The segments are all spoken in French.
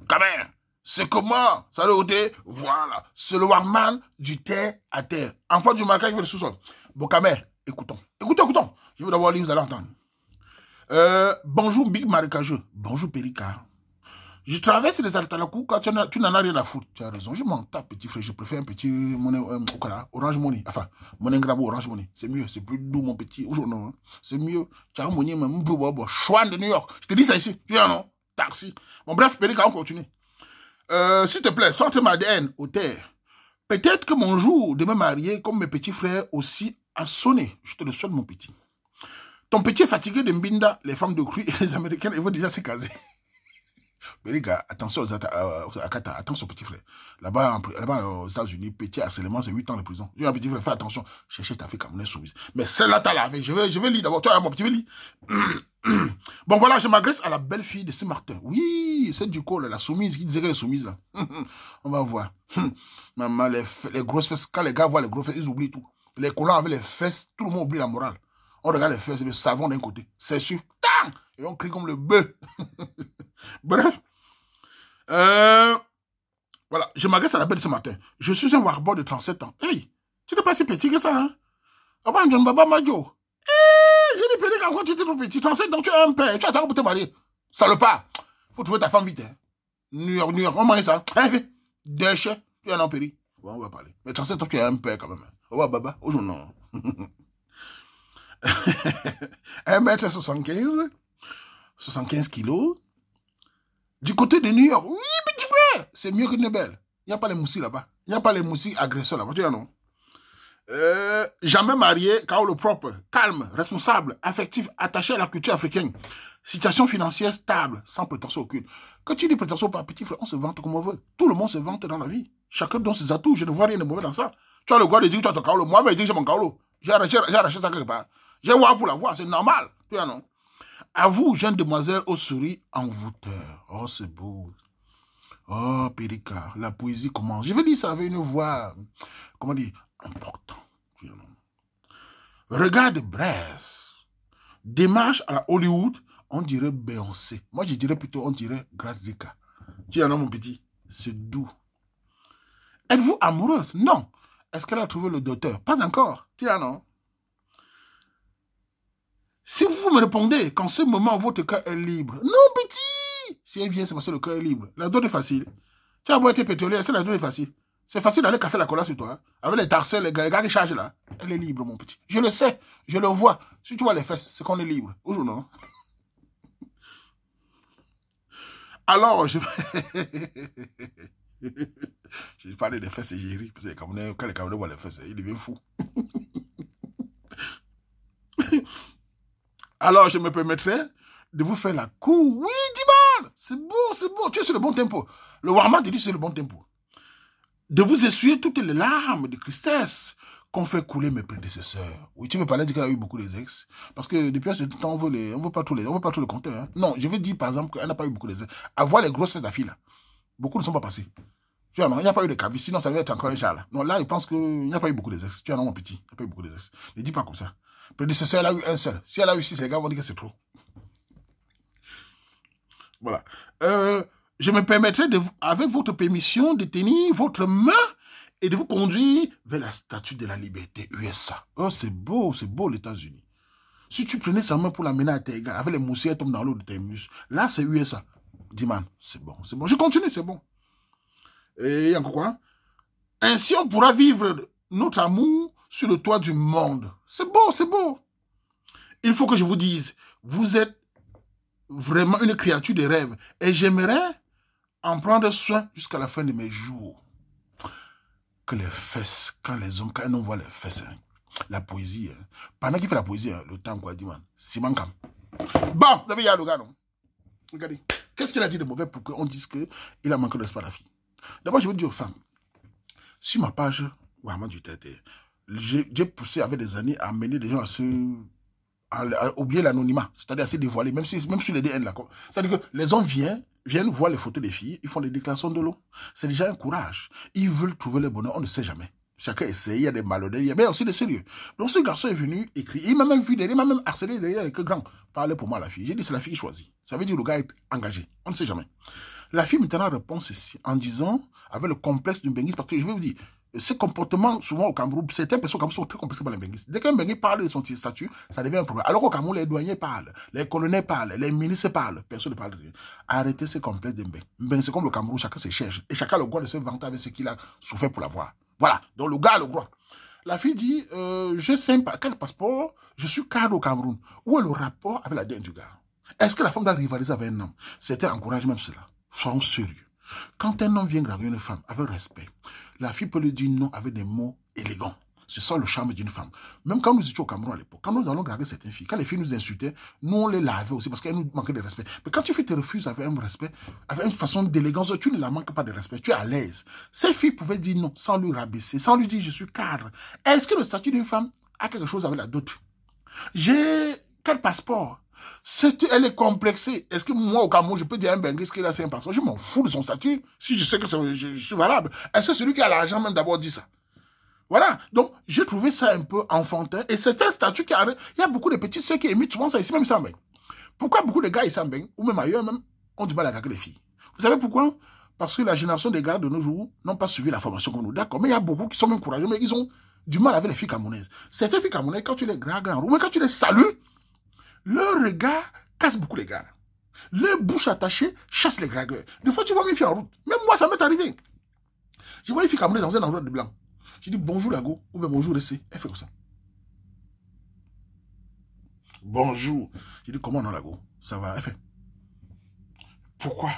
Quand même, c'est comment? Ça doit être, voilà, c'est le warman du terre à terre. Enfant du marquage qui fait le sous-sol. Bon, quand même, écoutons. Écoutons. Je vais d'abord lire, vous allez entendre. Bonjour Big Marécageux. Bonjour Péricard. Je traverse les Altalakou quand tu n'en as rien à foutre. Tu as raison, je m'en tape, petit frère. Je préfère un petit monnaie, Orange Money. Enfin, monnaie grabo, Orange Money. C'est mieux, c'est plus doux, mon petit. Aujourd'hui, c'est mieux. Tu as un monnaie, même Chouan de New York. Je te dis ça ici. Tu vois, non? Taxi. Bon, bref, Péricard, on continue. S'il te plaît, sorte ma DN au terre. Peut-être que mon jour de me marier, comme mes petits frères aussi, a sonné. Je te le souhaite, mon petit. Ton petit est fatigué de Mbinda, les femmes de cru et les Américaines, ils vont déjà se caser. Mais les gars, attention aux Akata, attention petit frère. Là-bas aux États-Unis, petit harcèlement, c'est 8 ans de prison. Je dis à petit frère, fais attention, cherchez ta fille comme une soumise. Mais celle-là, t'as lavé. Je vais lire d'abord. Toi, mon petit, je vais lire. Bon, voilà, je m'agresse à la belle fille de Saint-Martin. Oui, c'est du coup, la soumise, qui disait qu'elle est soumise. Là. On va voir. Maman, les grosses fesses, quand les gars voient les grosses fesses, ils oublient tout. Les collants avec les fesses, tout le monde oublie la morale. On regarde les fesses, le savon d'un côté. C'est sûr. Tang! Et on crie comme le bœuf. Bref. Voilà, je m'agresse à la belle ce matin. Je suis un warboy de 37 ans. Hey, tu n'es pas si petit que ça, hein? Avant, John Baba Majo. Hey, j'ai dit, Pédé, quand tu étais trop petit, 37 ans, tu as un père, tu attends pour te marier. Salopard. Faut trouver ta femme vite, hein. New York, on mange ça. Hein, déchet, tu es un péri. Bon, on va parler. Mais 37 ans, tu as un père quand même. Au revoir, Baba. Aujourd'hui, non. 1m75, 75 kilos. Du côté de New York, oui, petit frère, c'est mieux que Nebel. Il n'y a pas les moussis là-bas. Il n'y a pas les moussis agresseurs là-bas. Tu vois, non? Jamais marié, Kaolo propre, calme, responsable, affectif, attaché à la culture africaine. Situation financière stable, sans prétention aucune. Quand tu dis prétention par petit frère, on se vante comme on veut. Tout le monde se vante dans la vie. Chacun donne ses atouts. Je ne vois rien de mauvais dans ça. Tu as le droit de dire que tu as ton Kaolo. Moi, je dis que j'ai mon Kaolo. J'ai arraché ça quelque part. J'ai voir pour la voir, c'est normal. Tu vois, non? À vous, jeune demoiselle aux souris envoûteur. Oh, c'est beau. Oh, Péricard, la poésie commence. Je vais dire ça avec une voix, comment dire, importante. Regarde Brest. Démarche à la Hollywood, on dirait Beyoncé. Moi, je dirais plutôt, on dirait Grace Zika. Tu en as, mon petit? C'est doux. Êtes-vous amoureuse? Non. Est-ce qu'elle a trouvé le docteur? Pas encore. Tu en as? Si vous me répondez qu'en ce moment, votre cœur est libre. Non, petit! Si elle vient, c'est parce que le cœur est libre. La donne est facile. Tu as beau être pétrolier, c'est la donne est facile. C'est facile d'aller casser la cola sur toi. Hein. Avec les tarcelles, les gars qui chargent là. Elle est libre, mon petit. Je le sais. Je le vois. Si tu vois les fesses, c'est qu'on est libre. Aujourd'hui, non? Alors, je parlais des fesses et j'ai ri. Parce que quand les Camerounais voient les fesses, ils deviennent fous. Alors, je me permettrai de vous faire la cour. Oui, Diman, c'est beau, tu es sur le bon tempo. Le Warman te dit c'est le bon tempo. De vous essuyer toutes les larmes de tristesse qu'ont fait couler mes prédécesseurs. Oui, tu veux parler dire qu'elle a eu beaucoup d'ex. Parce que depuis ce temps, on veut pas tous les compter. Hein. Non, je veux dire par exemple qu'elle n'a pas eu beaucoup d'ex. Avoir les grosses fesses d'affaires là, beaucoup ne sont pas passés. Tu vois, non, il n'y a pas eu de cavis, sinon ça va être encore un chat là. Non, là, il pense qu'il n'y a pas eu beaucoup d'ex. Tu vois, non, mon petit, il n'y a pas eu beaucoup d'ex. Ne dis pas comme ça. Prédécesseur, elle a eu un seul. Si elle a eu 6, les gars vont dire que c'est trop. Voilà. Je me permettrai, avec votre permission, de tenir votre main et de vous conduire vers la statue de la liberté, USA. Oh, c'est beau les États-Unis. Si tu prenais sa main pour l'amener à tes gars, avec les moussières tombent dans l'eau de tes muscles, là, c'est USA. Dis, man, c'est bon. Je continue, c'est bon. Et encore quoi? Ainsi, on pourra vivre notre amour sur le toit du monde. C'est beau. Il faut que je vous dise, vous êtes vraiment une créature de rêve. Et j'aimerais en prendre soin jusqu'à la fin de mes jours. Que les fesses, quand un homme voit les fesses, hein, la poésie, hein, pendant qu'il fait la poésie, hein, le temps, quoi, dit, man, c'est mancam. Bon, vous avez y le gars, non? Regardez, qu'est-ce qu'il a dit de mauvais pour qu'on dise qu'il a manqué de l'espoir à la fille? D'abord, je veux dire aux femmes, sur ma page, vraiment du tête, j'ai poussé avec des années à amener des gens à oublier l'anonymat, c'est-à-dire à se dévoiler, même sur les DN là. C'est-à-dire que les hommes viennent voir les photos des filles, ils font des déclarations de l'eau. C'est déjà un courage. Ils veulent trouver le bonheur, on ne sait jamais. Chacun essaie, il y a des malhonnêtes, il y a aussi des sérieux. Donc ce garçon est venu écrire, il m'a même vu derrière, il m'a même harcelé derrière avec grand. Parlez pour moi la fille. J'ai dit c'est la fille qui choisit. Ça veut dire le gars est engagé. On ne sait jamais. La fille maintenant répond ceci en disant, avec le complexe du benguiste, parce que je vais vous dire, ces comportements, souvent au Cameroun, certaines personnes au Cameroun sont très complexées par les benguistes. Dès qu'un benguiste parle de son statut, ça devient un problème. Alors qu'au Cameroun, les douaniers parlent, les colonels parlent, les ministres parlent, personne ne parle de rien. Arrêtez ces complexes de benguistes. C'est comme le Cameroun, chacun se cherche. Et chacun a le droit de se vanter avec ce qu'il a souffert pour l'avoir. Voilà, donc le gars a le droit. La fille dit, je sais pas, quel passeport, je suis cadre au Cameroun. Où est le rapport avec la dette du gars? Est-ce que la femme doit rivaliser avec un homme? C'était encourage même cela. Soyons sérieux. Quand un homme vient draguer une femme avec respect, la fille peut lui dire non avec des mots élégants. C'est ça le charme d'une femme. Même quand nous étions au Cameroun à l'époque, quand nous allons draguer certaines filles, quand les filles nous insultaient, nous on les lavait aussi parce qu'elles nous manquaient de respect. Mais quand tu fais te refuses avec un respect, avec une façon d'élégance, tu ne la manques pas de respect, tu es à l'aise. Ces filles pouvaient dire non sans lui rabaisser, sans lui dire je suis cadre. Est-ce que le statut d'une femme a quelque chose avec la dot? J'ai quel passeport? Elle est complexée. Est-ce que moi, au Cameroun, je peux dire à un benguiste qu'il a un passeport? Je m'en fous de son statut, si je sais que je suis valable. Est-ce que celui qui a l'argent même d'abord dit ça? Voilà. Donc, j'ai trouvé ça un peu enfantin. Et c'est un statut qui arrive. Il y a beaucoup de petites sœurs qui imitent souvent ça ici, même ici en Beng. Pourquoi beaucoup de gars ici en Beng, ou même ailleurs, même, ont du mal à draguer les filles? Vous savez pourquoi? Parce que la génération des gars de nos jours n'ont pas suivi la formation comme nous. D'accord, mais il y a beaucoup qui sont même courageux, mais ils ont du mal avec les filles camerounaises. Certaines filles camerounaises, quand tu les dragues en roue, mais quand tu les salues, leur regard casse beaucoup les gars. Leur bouche attachée chasse les dragueurs. Des fois, tu vois mes filles en route. Même moi, ça m'est arrivé. Je vois une fille camerounaise dans un endroit de blanc. Je dis bonjour Lago, ou bien bonjour Ressé. Elle fait comme ça. Bonjour. Je dis comment non Lago? Ça va? Elle fait. Pourquoi?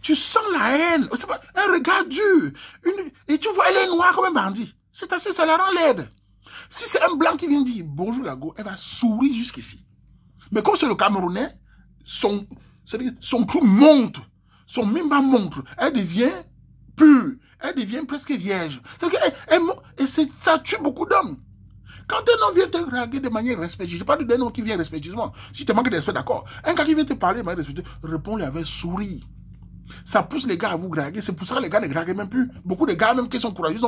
Tu sens la haine. C'est pas un regard dur. Et tu vois, elle est noire comme un bandit. C'est assez, ça la rend laide. Si c'est un blanc qui vient dire bonjour Lago, elle va sourire jusqu'ici. Mais comme c'est le Camerounais, son trou monte, son mimba monte, elle devient pure, elle devient presque vierge. Et ça tue beaucoup d'hommes. Quand un homme vient te draguer de manière respectueuse, je parle d'un homme qui vient respectueusement. Si tu manques de respect, d'accord. Un gars qui vient te parler de manière respectueuse, réponds-lui avec sourire. Ça pousse les gars à vous draguer. C'est pour ça que les gars ne draguent même plus. Beaucoup de gars, même qui sont courageux,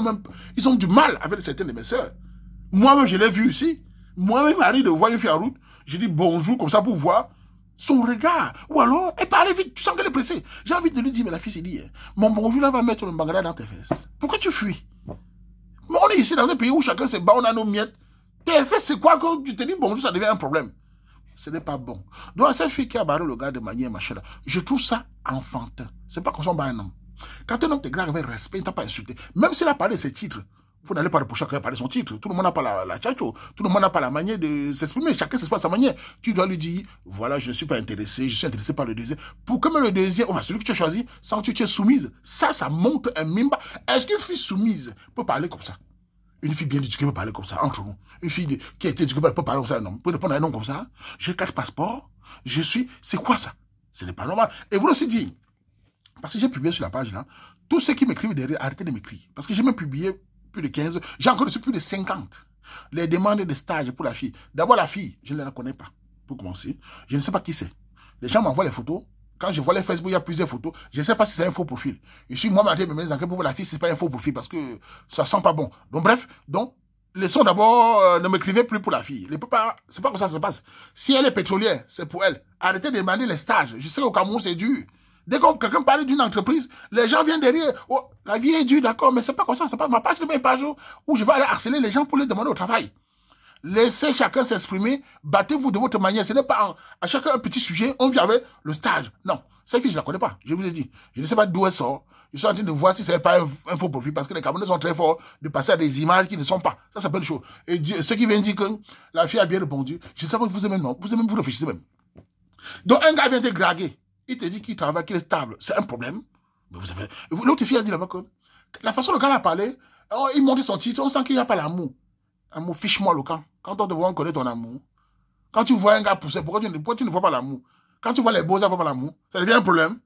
ils ont du mal avec certaines de mes sœurs. Moi-même, je l'ai vu ici. Moi-même, m'arrive de voir une fille en route. Je dis bonjour comme ça pour voir son regard. Ou alors, elle parle vite, tu sens qu'elle est pressée. J'ai envie de lui dire, mais la fille s'est dit, mon bonjour là va mettre le bangala dans tes fesses. Pourquoi tu fuis? Mais on est ici dans un pays où chacun se bat, on a nos miettes. Tes fesses, c'est quoi quand tu te dis bonjour, ça devient un problème? Ce n'est pas bon. Donc, cette fille qui a barré le gars de manière machin là, je trouve ça enfantin. C'est pas comme ça on bat un homme. Quand un homme te gratte avec respect, il ne t'a pas insulté. Même s'il a parlé de ses titres, vous n'allez pas reprocher à quelqu'un de parler de son titre. Tout le monde n'a pas la tchatcho. Tout le monde n'a pas la manière de s'exprimer. Chacun s'exprime à sa manière. Tu dois lui dire, voilà, je ne suis pas intéressé, je suis intéressé par le désir. Pour que même le désir, celui que tu as choisi, sans que tu es soumise, ça montre un mimba. Est-ce qu'une fille soumise peut parler comme ça? Une fille bien éduquée peut parler comme ça, entre nous. Une fille qui a été éduquée peut parler comme ça, un homme. Peut répondre à un nom comme ça. J'ai 4 passeports. Je suis... C'est quoi ça? Ce n'est pas normal. Et vous aussi dit, parce que j'ai publié sur la page là, tous ceux qui m'écrivent derrière, arrêtez de m'écrire. Parce que j'ai même publié plus de 15, j'ai encore reçu plus de 50. Les demandes de stage pour la fille. D'abord la fille, je ne la connais pas, pour commencer. Je ne sais pas qui c'est. Les gens m'envoient les photos. Quand je vois les Facebook, il y a plusieurs photos. Je ne sais pas si c'est un faux profil. Et si moi, je me dis pour la fille, ce n'est pas un faux profil parce que ça sent pas bon. Donc bref, laissons d'abord, ne m'écrivez plus pour la fille. C'est pas comme ça se passe. Si elle est pétrolière, c'est pour elle. Arrêtez de demander les stages. Je sais qu'au Cameroun, c'est dur. Dès que quelqu'un parle d'une entreprise, les gens viennent derrière. Oh, la vie est dure, d'accord, mais c'est pas comme ça. C'est pas ma page, c'est pas une page où je vais aller harceler les gens pour les demander au travail. Laissez chacun s'exprimer. Battez-vous de votre manière. Ce n'est pas à chacun un petit sujet. On vient avec le stage. Non, cette fille, je ne la connais pas. Je vous ai dit. Je ne sais pas d'où elle sort. Je suis en train de voir si ce n'est pas un faux profil. Parce que les Camerounais sont très forts de passer à des images qui ne sont pas. Ça, c'est pas une chose. Et ceux qui viennent dire que la fille a bien répondu, je sais pas que vous aimez, non. Vous réfléchissez même. Donc, un gars vient te draguer. Il te dit qu'il travaille, qu'il est stable. C'est un problème. Mais vous avez... L'autre fille a dit là-bas que la façon dont le gars a parlé, il montre son titre, on sent qu'il n'y a pas l'amour. Amour, fiche-moi le camp. Quand on te voit, on connaît ton amour. Quand tu vois un gars pousser, pourquoi tu ne vois pas l'amour? Quand tu vois les beaux-arts, tu ne vois pas l'amour. Ça devient un problème.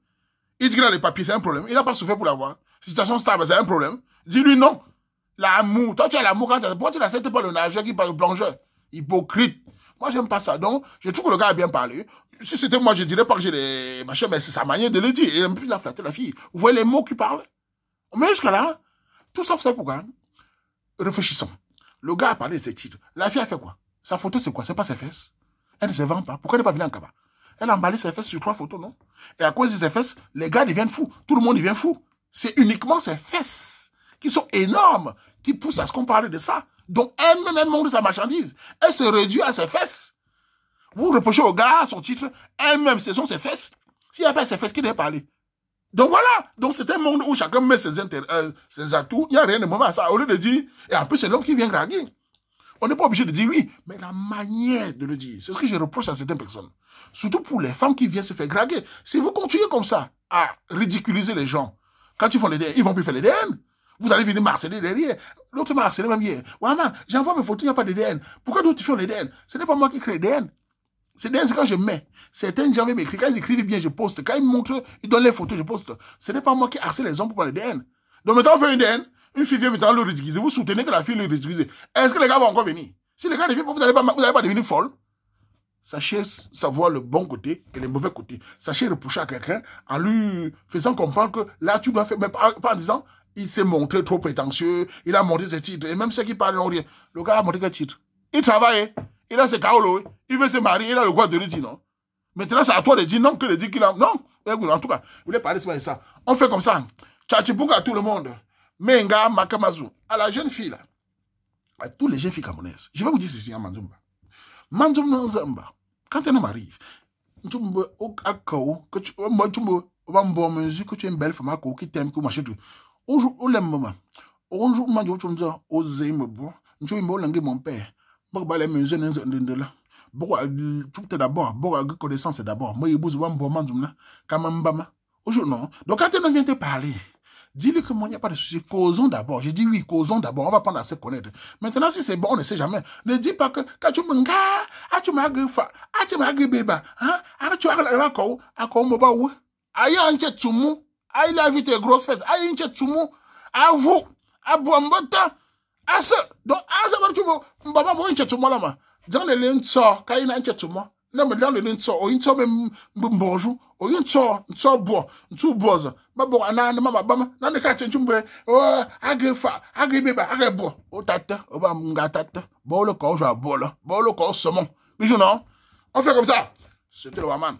Il dit qu'il a les papiers, c'est un problème. Il n'a pas souffert pour l'avoir. Situation stable, c'est un problème. Dis-lui non. L'amour. Toi, tu as l'amour quand tu as... Pourquoi tu n'acceptes pas le nageur qui parle le plongeur? Hypocrite. Moi, j'aime pas ça. Donc, je trouve que le gars a bien parlé. Si c'était moi, je dirais pas que j'ai des machins, mais c'est sa manière de le dire. Il aime plus la flatter, la fille. Vous voyez les mots qu'il parle? Mais jusqu'à là, tout ça, vous savez pourquoi? Réfléchissons. Le gars a parlé de ses titres. La fille a fait quoi? Sa photo, c'est quoi? C'est pas ses fesses. Elle ne se vend pas. Pourquoi elle n'est pas venue en cabas? Elle a emballé ses fesses sur 3 photos, non? Et à cause de ses fesses, les gars deviennent fous. Tout le monde devient fou. C'est uniquement ses fesses qui sont énormes, qui poussent à ce qu'on parle de ça. Donc, elle-même montre sa marchandise. Elle se réduit à ses fesses. Vous reprochez au gars son titre, elle-même, ce sont ses fesses. S'il n'y a pas ses fesses, qui doit parler? Donc voilà. Donc c'est un monde où chacun met ses atouts. Il n'y a rien de mauvais à ça. Au lieu de dire, et en plus c'est l'homme qui vient draguer. On n'est pas obligé de dire oui, mais la manière de le dire, c'est ce que je reproche à certaines personnes. Surtout pour les femmes qui viennent se faire draguer. Si vous continuez comme ça à ridiculiser les gens, quand ils font les DN, ils vont plus faire les DN. Vous allez venir harceler derrière. L'autre m'a harcelé même hier. Ouais, man, j'envoie mes photos, il n'y a pas de DN. Pourquoi d'autres font les DN? Ce n'est pas moi qui crée les DN. C'est DN, c'est quand je mets. Certains gens m'écrivent. Quand ils écrivent bien, je poste. Quand ils montrent, ils donnent les photos, je poste. Ce n'est pas moi qui harcèle les hommes pour parler de DN. Donc maintenant, on fait une DN. Une fille vient maintenant le ridiculiser. Vous soutenez que la fille le ridiculise. Est-ce que les gars vont encore venir? Si les gars ne viennent pas, vous n'allez pas devenir folle. Sachez savoir le bon côté et le mauvais côté. Sachez reprocher à quelqu'un en lui faisant comprendre que là, tu dois faire, mais pas en disant, il s'est montré trop prétentieux, il a montré ses titres. Et même ceux qui parlent, rien. Le gars a montré quel titre? Il travaille, il a ses kaolo, il veut se marier, il a le droit de le dire non. Maintenant, c'est à toi de dire non, que de dire qu'il a. Non, en tout cas, vous voulez parler de ça. On fait comme ça. Tchatchipouka à tout le monde. Menga, Makamazu. À la jeune fille, là. À tous les jeunes filles camerounaises. Je vais vous dire ceci à Manzumba. Manzumba, quand un homme arrive, que tu es une belle femme qui t'aime, qui marche tout. Aujourd'hui, mon père, d'abord, connaissance d'abord. Moi, aujourd'hui, non. Donc, quand on vient te parler, dis-lui que moi, il n'y a pas de souci. Causons d'abord. Je dis oui, causons d'abord. On va prendre à se connaître. Maintenant, si c'est bon, on ne sait jamais. Ne dis pas que quand tu me tu m'as greffé, tu m'as greffé, tu as la co, à comme ba ou. Aïe, un tchet tumu. Aïe, la vie tes grosses fêtes. Aïe, un tchet tumu. À vous. À Boambota. À ce. Donc, à ce, tu me. Baba, bon, un tchet tumu là, dans le lin sort, quand il y a un tchet tumu. Non, mais dans le lin sort, il sort même bonjour. O yin so bo ntu boza babo anana mama bama na ne ka tchumbe o agrefa agribeba agrebo o tata o ba nga tata bo le ko jo abola bo le ko saumon bijou non on fait comme ça c'était le Waman.